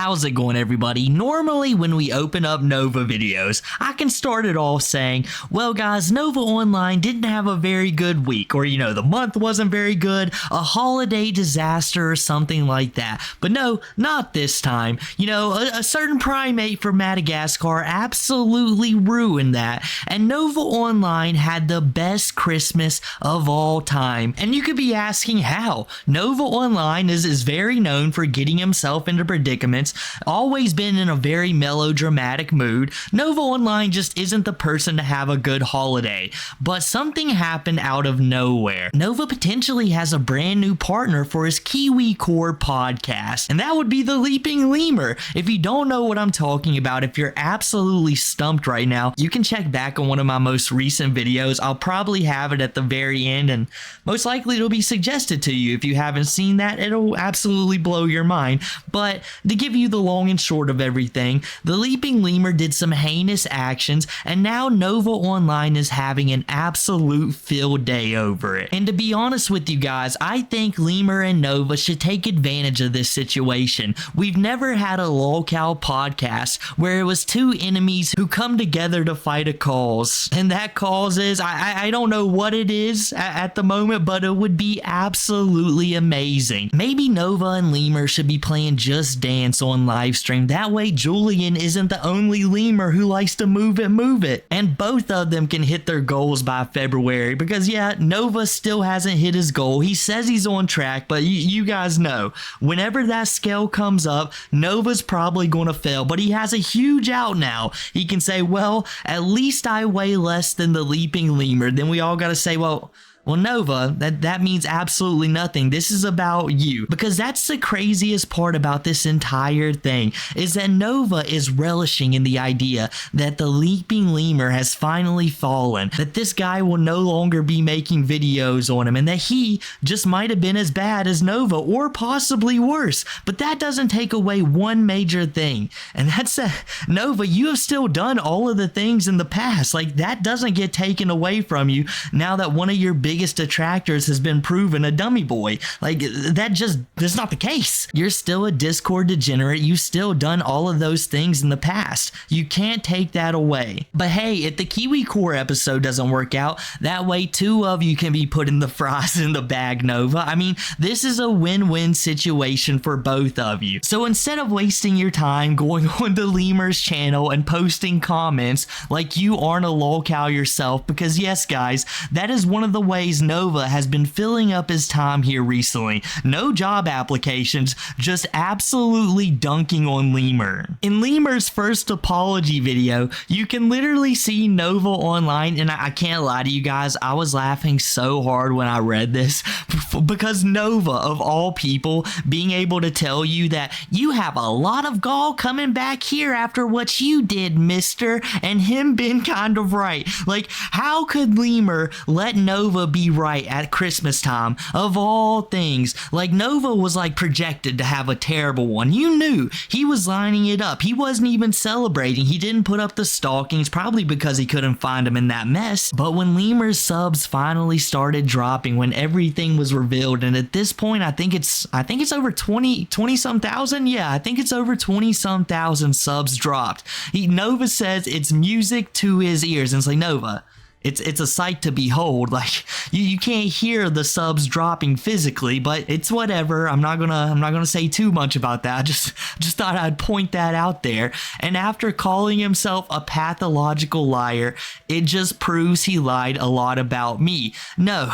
How's it going, everybody? Normally when we open up Nova videos, I can start it off saying, well guys, Nova Online didn't have a very good week, or the month wasn't very good, a holiday disaster or something like that. But no, not this time. A certain primate from Madagascar absolutely ruined that, and Nova Online had the best Christmas of all time. And you could be asking how. Nova Online is very known for getting himself into predicaments, always been in a very melodramatic mood. Nova Online just isn't the person to have a good holiday. But something happened out of nowhere. Nova potentially has a brand new partner for his Kiwi Core podcast, and that would be the Leaping Lemur. If you don't know what I'm talking about, if you're absolutely stumped right now, you can check back on one of my most recent videos. I'll probably have it at the very end, and most likely it'll be suggested to you. If you haven't seen that, it'll absolutely blow your mind. But to give you the long and short of everything, the Leaping Lemur did some heinous actions, and now Nova Online is having an absolute field day over it. And to be honest with you guys, I think Lemur and Nova should take advantage of this situation. We've never had a lolcow podcast where it was two enemies who come together to fight a cause. And that cause is, I don't know what it is at the moment, but it would be absolutely amazing. Maybe Nova and Lemur should be playing Just Dance on livestream. That way Julian isn't the only Lemur who likes to move it. And both of them can hit their goals by February, because yeah, Nova still hasn't hit his goal. He says he's on track, but you guys know, whenever that scale comes up, Nova's probably going to fail, but he has a huge out now. He can say, well, at least I weigh less than the Leaping Lemur. Then we all got to say, well, Nova, that means absolutely nothing. This is about you. Because that's the craziest part about this entire thing, is that Nova is relishing in the idea that the Leaping Lemur has finally fallen, that this guy will no longer be making videos on him, and that he just might have been as bad as Nova, or possibly worse. But that doesn't take away one major thing, and that's that Nova, you have still done all of the things in the past. Like, that doesn't get taken away from you now that one of your biggest detractors has been proven a dummy boy. Like, that's not the case. You're still a Discord degenerate. You've still done all of those things in the past. You can't take that away. But hey, if the Kiwi Core episode doesn't work out, that way two of you can be put in the fries in the bag, Nova. I mean, this is a win-win situation for both of you. So instead of wasting your time going on to Lemur's channel and posting comments like you aren't a lolcow yourself, because yes guys, that is one of the ways Nova has been filling up his time here recently. No job applications, just absolutely dunking on Lemur. In Lemur's first apology video, you can literally see Nova Online, and I can't lie to you guys, I was laughing so hard when I read this, because Nova, of all people, being able to tell you that you have a lot of gall coming back here after what you did, mister, and him being kind of right. Like, how could Lemur let Nova be right at Christmas time, of all things? Like, Nova was like projected to have a terrible one. You knew he was lining it up. He wasn't even celebrating. He didn't put up the stockings, probably because he couldn't find them in that mess. But when Lemur's subs finally started dropping, when everything was revealed, and at this point I think it's over 20 some thousand. Yeah, I think it's over 20 some thousand subs dropped. Nova says it's music to his ears, and it's like, Nova, it's a sight to behold. Like, you can't hear the subs dropping physically, but it's whatever. I'm not gonna say too much about that. Just thought I'd point that out there. And after calling himself a pathological liar, it just proves he lied a lot about me. No,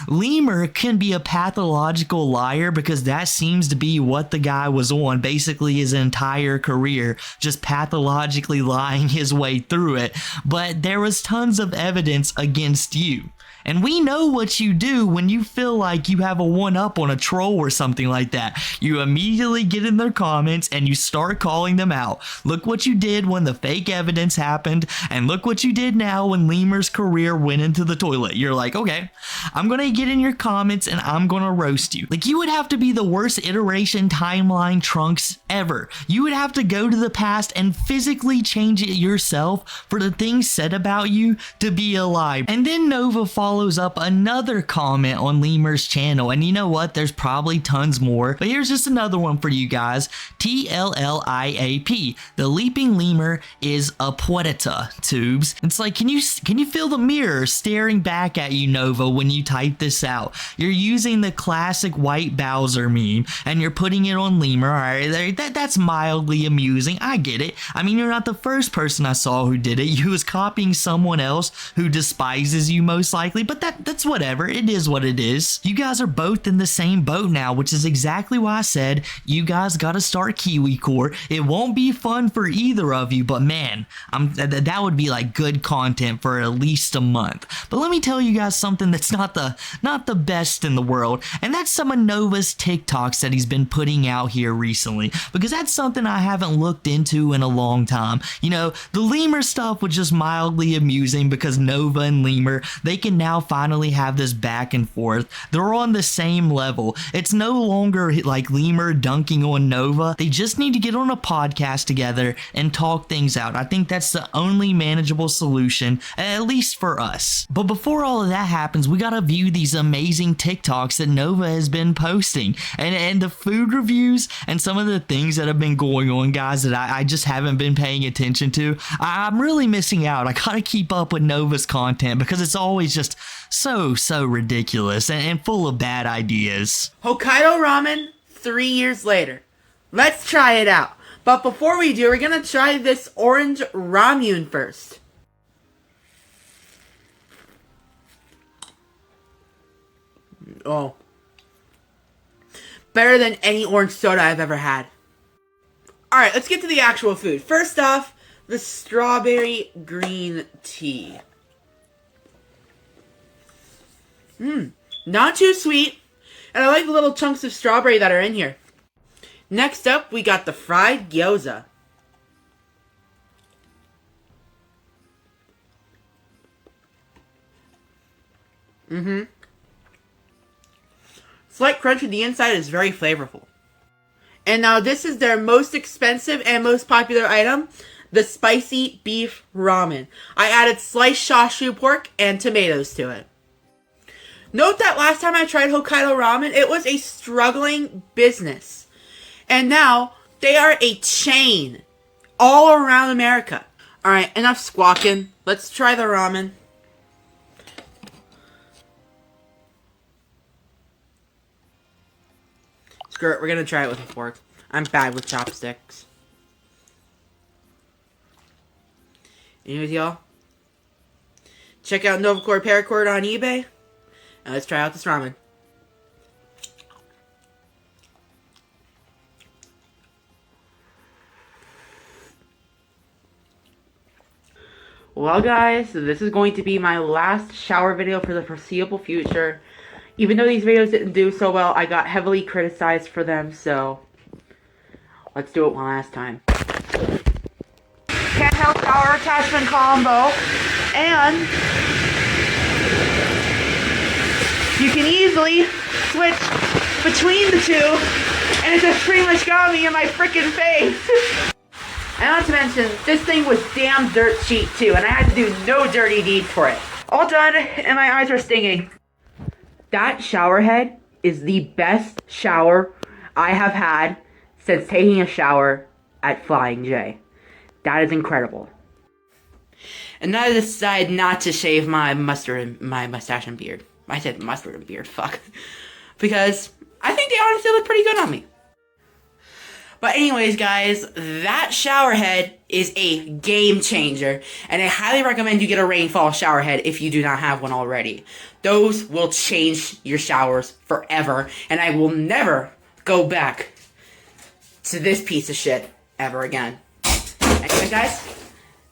Lemur can be a pathological liar because that seems to be what the guy was on basically his entire career, just pathologically lying his way through it. But there was tons of evidence against you. And we know what you do when you feel like you have a one-up on a troll or something like that. You immediately get in their comments and you start calling them out. Look what you did when the fake evidence happened, and look what you did now when Lemur's career went into the toilet. You're like, okay, I'm gonna get in your comments and I'm gonna roast you. Like, you would have to be the worst iteration timeline Trunks ever. You would have to go to the past and physically change it yourself for the things said about you to be alive. And then Nova follows follows up another comment on Lemur's channel, and you know what? There's probably tons more, but here's just another one for you guys. TLLIAP. The leaping lemur is a poeta, tubes. It's like, can you feel the mirror staring back at you, Nova, when you type this out? You're using the classic white Bowser meme, and you're putting it on Lemur. Alright, that's mildly amusing. I get it. I mean, you're not the first person I saw who did it. You was copying someone else who despises you most likely, but that's whatever. It is what it is. You guys are both in the same boat now, which is exactly why I said you guys gotta start Kiwi Core. It won't be fun for either of you, but man, that would be like good content for at least a month. But let me tell you guys something that's not the best in the world, and that's some of Nova's TikToks that he's been putting out here recently, because that's something I haven't looked into in a long time. You know, the Lemur stuff was just mildly amusing because Nova and Lemur, they can now finally have this back and forth. They're on the same level. It's no longer like Lemur dunking on Nova. They just need to get on a podcast together and talk things out. I think that's the only manageable solution, at least for us. But before all of that happens, we gotta view these amazing TikToks that Nova has been posting, and the food reviews and some of the things that have been going on, guys, that I just haven't been paying attention to. I'm really missing out. I gotta keep up with Nova's content because it's always just so ridiculous and full of bad ideas. Hokkaido ramen 3 years later. Let's try it out. But before we do, we're gonna try this orange ramyun first. Oh. Better than any orange soda I've ever had. Alright, let's get to the actual food. First off, the strawberry green tea. Not too sweet. And I like the little chunks of strawberry that are in here. Next up, we got the fried gyoza. Slight crunch on the inside is very flavorful. And now this is their most expensive and most popular item, the spicy beef ramen. I added sliced chashu pork and tomatoes to it. Note that last time I tried Hokkaido ramen, it was a struggling business. And now, they are a chain all around America. Alright, enough squawking. Let's try the ramen. Screw it, we're gonna try it with a fork. I'm bad with chopsticks. Anyways, y'all, check out Novacore Paracord on eBay. And let's try out this ramen. Well guys, so this is going to be my last shower video for the foreseeable future. Even though these videos didn't do so well, I got heavily criticized for them, so let's do it one last time. Handheld shower attachment combo, and you can easily switch between the two, and it just pretty much got me in my freaking face. And not to mention, this thing was damn dirt cheap too, and I had to do no dirty deed for it. All done, and my eyes are stinging. That shower head is the best shower I have had since taking a shower at Flying J. That is incredible. And now I decide not to shave my mustache and beard. I said mustard and beard, fuck. Because I think they honestly look pretty good on me. But anyways, guys, that shower head is a game changer, and I highly recommend you get a rainfall shower head if you do not have one already. Those will change your showers forever, and I will never go back to this piece of shit ever again. Anyway, guys,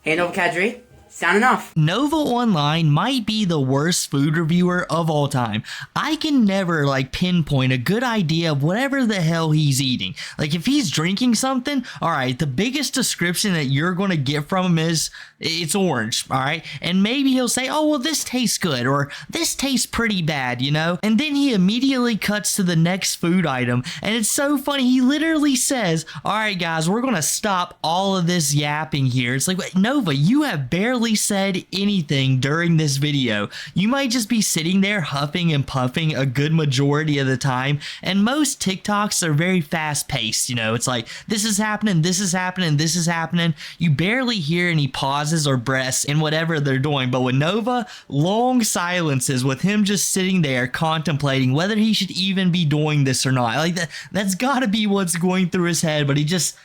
hand over Kadri. Sounding off. Nova Online might be the worst food reviewer of all time. I can never pinpoint a good idea of whatever the hell he's eating. Like if he's drinking something, alright, the biggest description that you're going to get from him is it's orange, alright? And maybe he'll say, oh well, this tastes good, or this tastes pretty bad, you know? And then he immediately cuts to the next food item, and it's so funny, he literally says, alright guys, we're going to stop all of this yapping here. It's like, Nova, you have barely barely said anything during this video. You might just be sitting there huffing and puffing a good majority of the time, and most TikToks are very fast paced. You know, it's like, this is happening, this is happening, this is happening. You barely hear any pauses or breaths in whatever they're doing. But with Nova, long silences with him just sitting there contemplating whether he should even be doing this or not. Like that's gotta be what's going through his head, but he just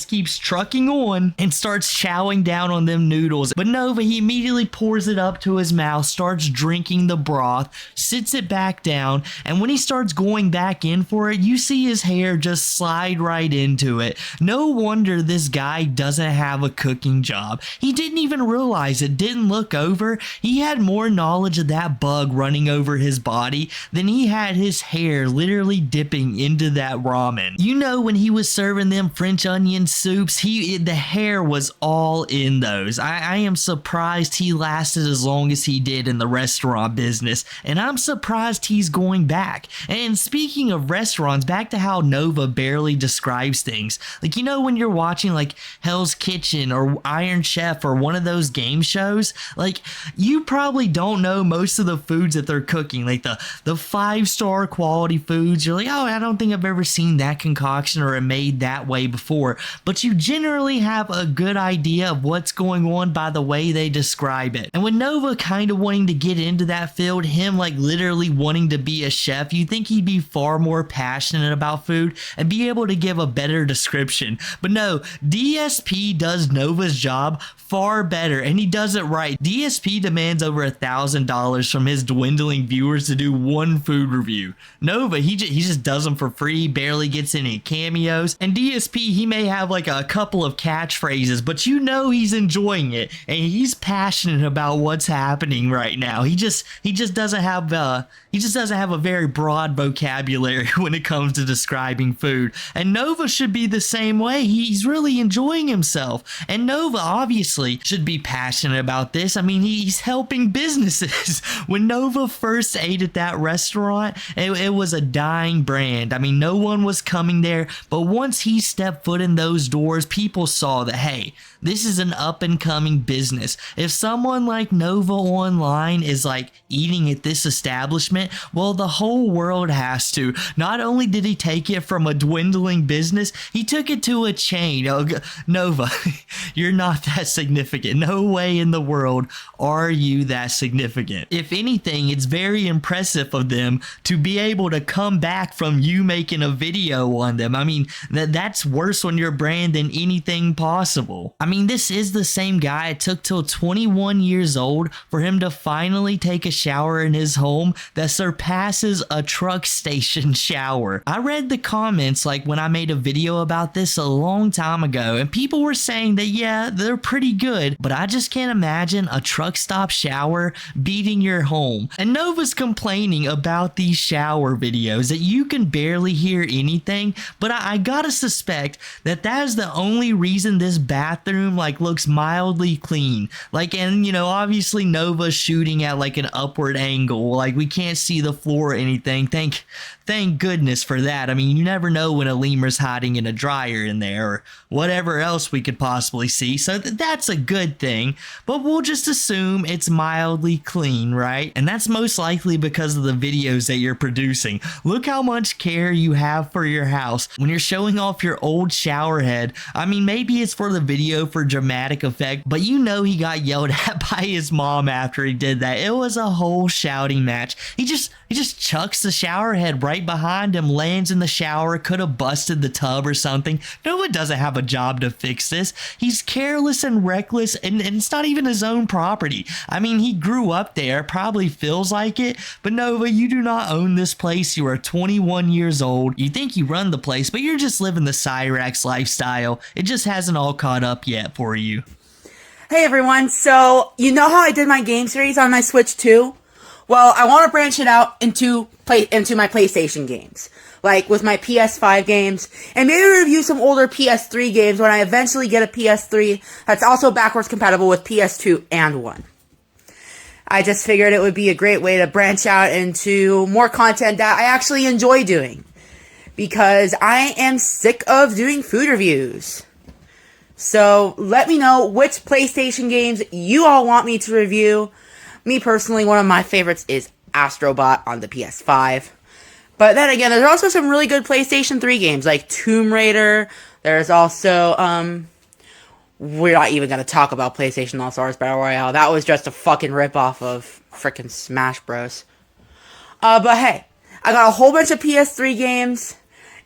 keeps trucking on and starts chowing down on them noodles. But Nova, he immediately pours it up to his mouth, starts drinking the broth, sits it back down, and when he starts going back in for it, you see his hair just slide right into it. No wonder this guy doesn't have a cooking job. He didn't even realize it, didn't look over. He had more knowledge of that bug running over his body than he had his hair literally dipping into that ramen. You know, when he was serving them French onion soups, the hair was all in those. I am surprised he lasted as long as he did in the restaurant business, and I'm surprised he's going back. And speaking of restaurants, back to how Nova barely describes things. Like, you know, when you're watching like Hell's Kitchen or Iron Chef or one of those game shows, like, you probably don't know most of the foods that they're cooking, like the 5-star quality foods. You're like, oh, I don't think I've ever seen that concoction or made that way before, but you generally have a good idea of what's going on by the way they describe it. And with Nova kind of wanting to get into that field, him like literally wanting to be a chef, you think he'd be far more passionate about food and be able to give a better description. But no, DSP does Nova's job far better, and he does it right. DSP demands over $1,000 from his dwindling viewers to do one food review. Nova, he just does them for free, barely gets any cameos, and DSP, he may have like a couple of catchphrases, but you know he's enjoying it, and he's passionate about what's happening right now. He just doesn't have a very broad vocabulary when it comes to describing food, and Nova should be the same way. He's really enjoying himself, and Nova obviously should be passionate about this. I mean, he's helping businesses. When Nova first ate at that restaurant, it was a dying brand. I mean, no one was coming there, but once he stepped foot in those doors, people saw that, hey, this is an up and coming business. If someone like Nova Online is like eating at this establishment, well, the whole world has to. Not only did he take it from a dwindling business, he took it to a chain. Oh, Nova, you're not that significant. No way in the world are you that significant. If anything, it's very impressive of them to be able to come back from you making a video on them. I mean, that's worse on your brand than anything possible. I mean, this is the same guy it took till 21 years old for him to finally take a shower in his home that surpasses a truck station shower. I read the comments like when I made a video about this a long time ago, and people were saying that, yeah, they're pretty good, but I just can't imagine a truck stop shower beating your home. And Nova's complaining about these shower videos that you can barely hear anything, but I gotta suspect that is the only reason this bathroom like looks mildly clean. Like, and you know, obviously Nova's shooting at like an upward angle, like we can't see the floor or anything. Thank goodness for that. I mean, you never know when a lemur's hiding in a dryer in there or whatever else we could possibly see, so that's a good thing, but we'll just assume it's mildly clean, right? And that's most likely because of the videos that you're producing. Look how much care you have for your house when you're showing off your old shower head. I mean, maybe it's for the video for dramatic effect, but you know he got yelled at by his mom after he did that. It was a whole shouting match. He just chucks the shower head right behind him, lands in the shower, could have busted the tub or something. No one doesn't have a job to fix this. He's careless and reckless, and it's not even his own property. I mean, he grew up there, probably feels like it, but Nova, you do not own this place. You are 21 years old. You think you run the place, but you're just living the Cyrax lifestyle. It just hasn't all caught up yet for you. Hey everyone, so you know how I did my game series on my Switch 2? Well, I want to branch it out into my PlayStation games, like with my PS5 games, and maybe review some older PS3 games when I eventually get a PS3 that's also backwards compatible with PS2 and 1. I just figured it would be a great way to branch out into more content that I actually enjoy doing, because I am sick of doing food reviews. So let me know which PlayStation games you all want me to review. Me personally, one of my favorites is Astrobot on the PS5. But then again, there's also some really good PlayStation 3 games like Tomb Raider. There's also, we're not even going to talk about PlayStation All-Stars Battle Royale. That was just a fucking ripoff of frickin' Smash Bros. But hey, I got a whole bunch of PS3 games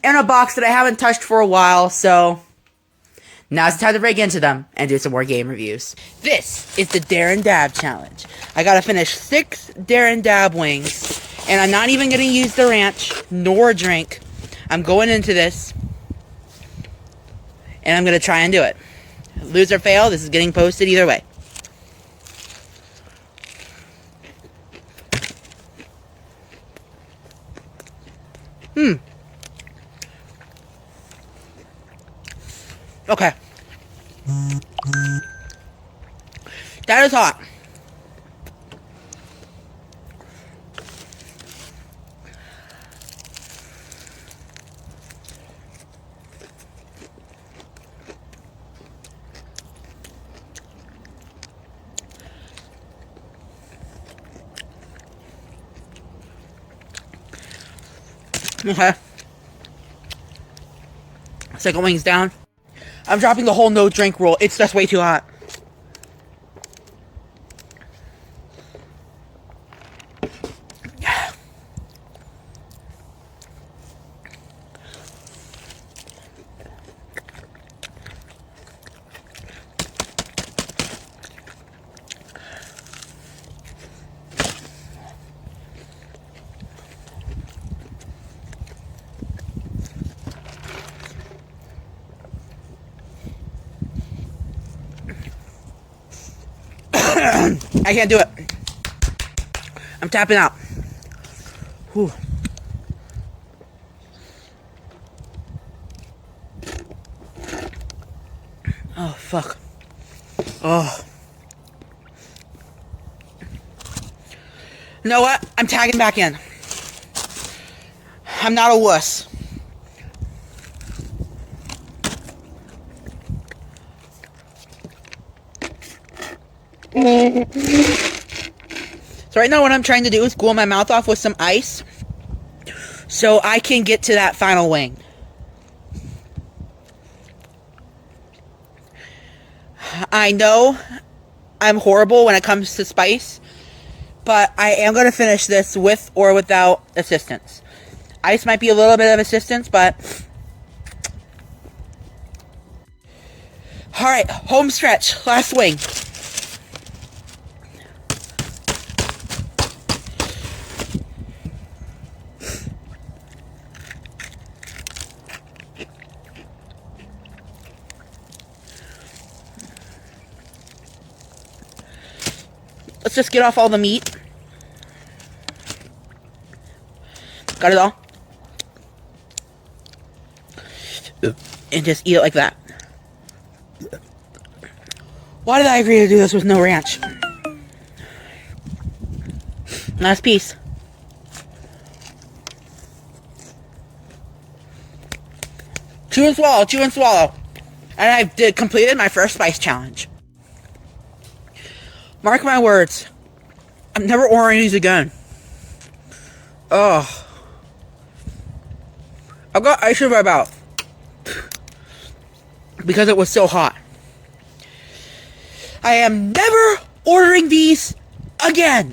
in a box that I haven't touched for a while, so now's the time to break into them and do some more game reviews. This is the Dare and Dab Challenge. I gotta finish 6 Dare and Dab wings, and I'm not even gonna use the ranch nor drink. I'm going into this, and I'm gonna try and do it. Lose or fail, this is getting posted either way. Okay. That is hot. Okay. Second wing's down. I'm dropping the whole no drink rule. It's just way too hot. I can't do it. I'm tapping out. Whew. Oh, fuck. Oh. You know what? I'm tagging back in. I'm not a wuss. So right now what I'm trying to do is cool my mouth off with some ice so I can get to that final wing. I know I'm horrible when it comes to spice, but I am going to finish this with or without assistance. Ice might be a little bit of assistance, but alright, home stretch, last wing. Let's just get off all the meat. Got it all. And just eat it like that. Why did I agree to do this with no ranch? Last piece. Chew and swallow, chew and swallow. And I completed my first spice challenge. Mark my words. I'm never ordering these again. Oh. I've got ice in my mouth. Because it was so hot. I am never ordering these again.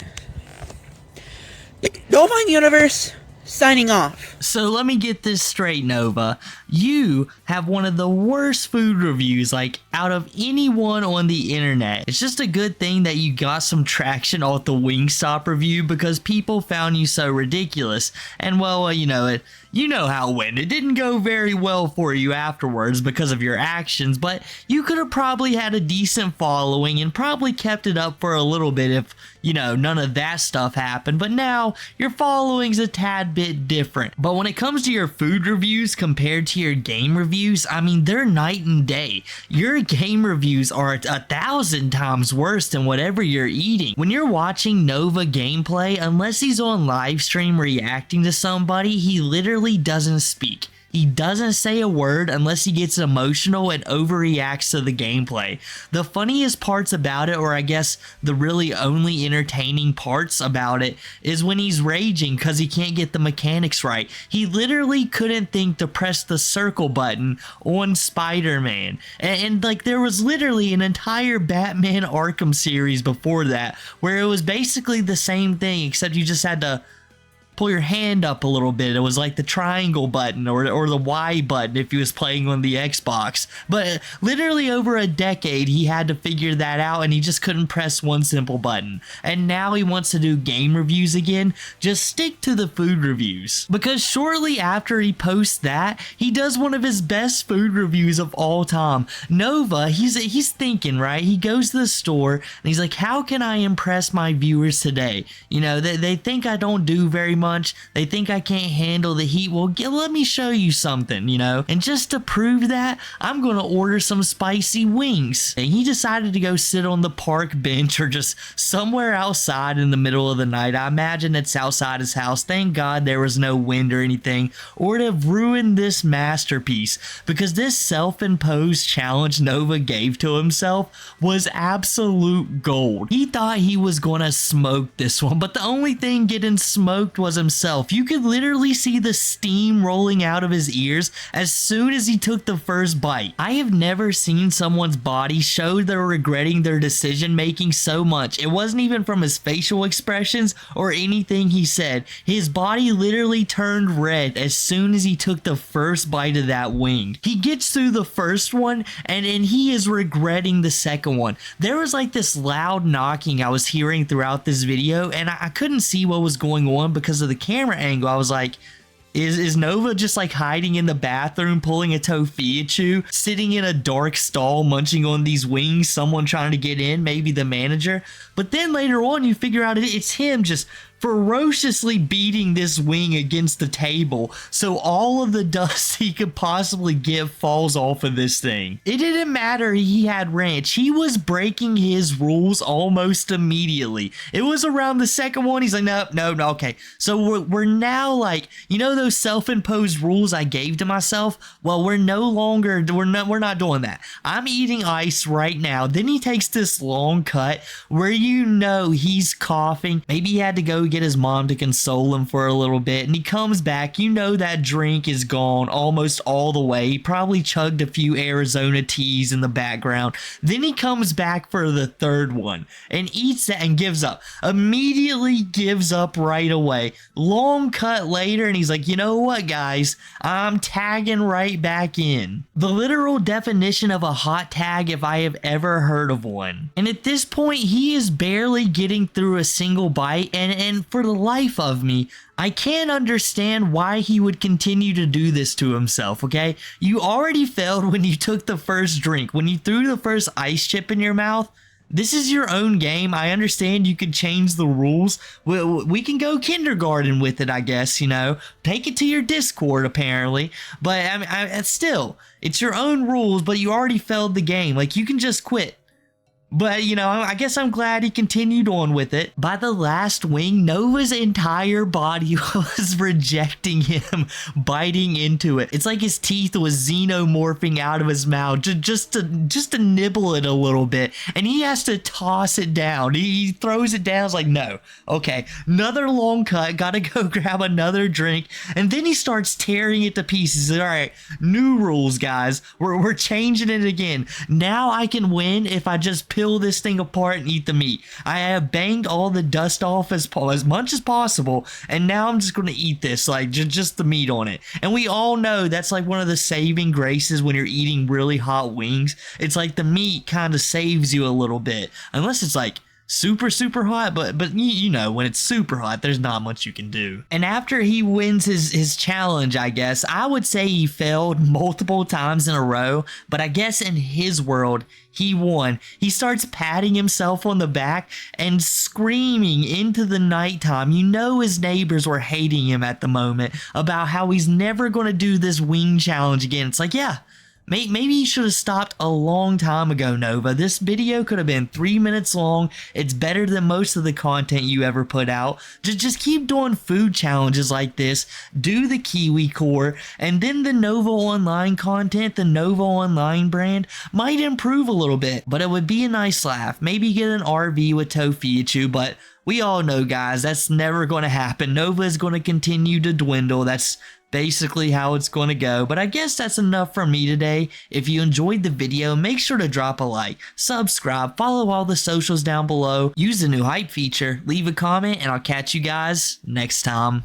No Fun Universe, signing off. So let me get this straight, Nova. You have one of the worst food reviews, like, out of anyone on the internet. It's just a good thing that you got some traction off the Wingstop review because people found you so ridiculous. And well, you know how it went. It didn't go very well for you afterwards because of your actions, but you could have probably had a decent following and probably kept it up for a little bit if, none of that stuff happened. But now your following's a tad bit different. But when it comes to your food reviews compared to your game reviews, I mean, they're night and day. Your game reviews are 1,000 times worse than whatever you're eating. When you're watching Nova gameplay, unless he's on live stream reacting to somebody, he literally doesn't speak. He doesn't say a word unless he gets emotional and overreacts to the gameplay. The funniest parts about it, or I guess the really only entertaining parts about it, is when he's raging because he can't get the mechanics right. He literally couldn't think to press the circle button on Spider-Man. And like there was literally an entire Batman Arkham series before that where it was basically the same thing, except you just had to pull your hand up a little bit. It was like the triangle button or the Y button if he was playing on the Xbox. But literally over a decade he had to figure that out, and he just couldn't press one simple button. And now he wants to do game reviews again. Just stick to the food reviews, because shortly after he posts that, he does one of his best food reviews of all time. Nova, he's thinking, right? He goes to the store and he's like, how can I impress my viewers today? You know, they think I don't do very much. They think I can't handle the heat. Well, let me show you something, you know. And just to prove that, I'm going to order some spicy wings. And he decided to go sit on the park bench or just somewhere outside in the middle of the night. I imagine it's outside his house. Thank God there was no wind or anything, or it would have ruined this masterpiece, because this self-imposed challenge Nova gave to himself was absolute gold. He thought he was going to smoke this one, but the only thing getting smoked was himself. You could literally see the steam rolling out of his ears as soon as he took the first bite. I have never seen someone's body show they're regretting their decision making so much. It wasn't even from his facial expressions or anything he said. His body literally turned red as soon as he took the first bite of that wing. He gets through the first one and he is regretting the second one. There was like this loud knocking I was hearing throughout this video, and I couldn't see what was going on because of the camera angle. I was like, is Nova just like hiding in the bathroom pulling a tophiachu, sitting in a dark stall munching on these wings, someone trying to get in, maybe the manager? But then later on you figure out it's him just ferociously beating this wing against the table so all of the dust he could possibly get falls off of this thing. It didn't matter he had ranch. He was breaking his rules almost immediately. It was around the second one he's like, no, okay. So we're now like, you know those self-imposed rules I gave to myself? Well, we're not doing that. I'm eating ice right now. Then he takes this long cut where you know he's coughing. Maybe he had to go get his mom to console him for a little bit, and he comes back. You know that drink is gone almost all the way. He probably chugged a few Arizona teas in the background. Then he comes back for the third one and eats that and gives up. Immediately gives up right away. Long cut later, and he's like, you know what, guys? I'm tagging right back in. The literal definition of a hot tag if I have ever heard of one. And at this point, he is barely getting through a single bite, and for the life of me, I can't understand why he would continue to do this to himself, okay? You already failed when you took the first drink. When you threw the first ice chip in your mouth, this is your own game. I understand you could change the rules. We can go kindergarten with it, I guess, you know. Take it to your Discord, apparently. But, I mean, still, it's your own rules, but you already failed the game. Like, you can just quit. But, you know, I guess I'm glad he continued on with it. By the last wing, Nova's entire body was rejecting him, biting into it. It's like his teeth was xenomorphing out of his mouth just to nibble it a little bit. And he has to toss it down. He throws it down. It's like, no. Okay, another long cut. Gotta go grab another drink. And then he starts tearing it to pieces. All right, new rules, guys. We're changing it again. Now I can win if I just peel this thing apart and eat the meat. I have banged all the dust off as much as possible, and now I'm just going to eat this, like just the meat on it. And we all know that's like one of the saving graces when you're eating really hot wings. It's like the meat kind of saves you a little bit, unless it's like super hot, but you know, when it's super hot, there's not much you can do. And after he wins his challenge, I guess I would say he failed multiple times in a row, but I guess in his world he won. He starts patting himself on the back and screaming into the nighttime. You know his neighbors were hating him at the moment about how he's never going to do this wing challenge again. It's like, yeah, Maybe you should have stopped a long time ago, Nova. This video could have been 3 minutes long. It's better than most of the content you ever put out. Just keep doing food challenges like this. Do the Kiwi Core, and then the Nova Online content, the Nova Online brand, might improve a little bit. But it would be a nice laugh. Maybe get an RV with tophiachu, but we all know, guys, that's never going to happen. Nova is going to continue to dwindle. That's basically how it's going to go. But I guess that's enough from me today. If you enjoyed the video, make sure to drop a like, subscribe, follow all the socials down below, use the new hype feature, leave a comment, and I'll catch you guys next time.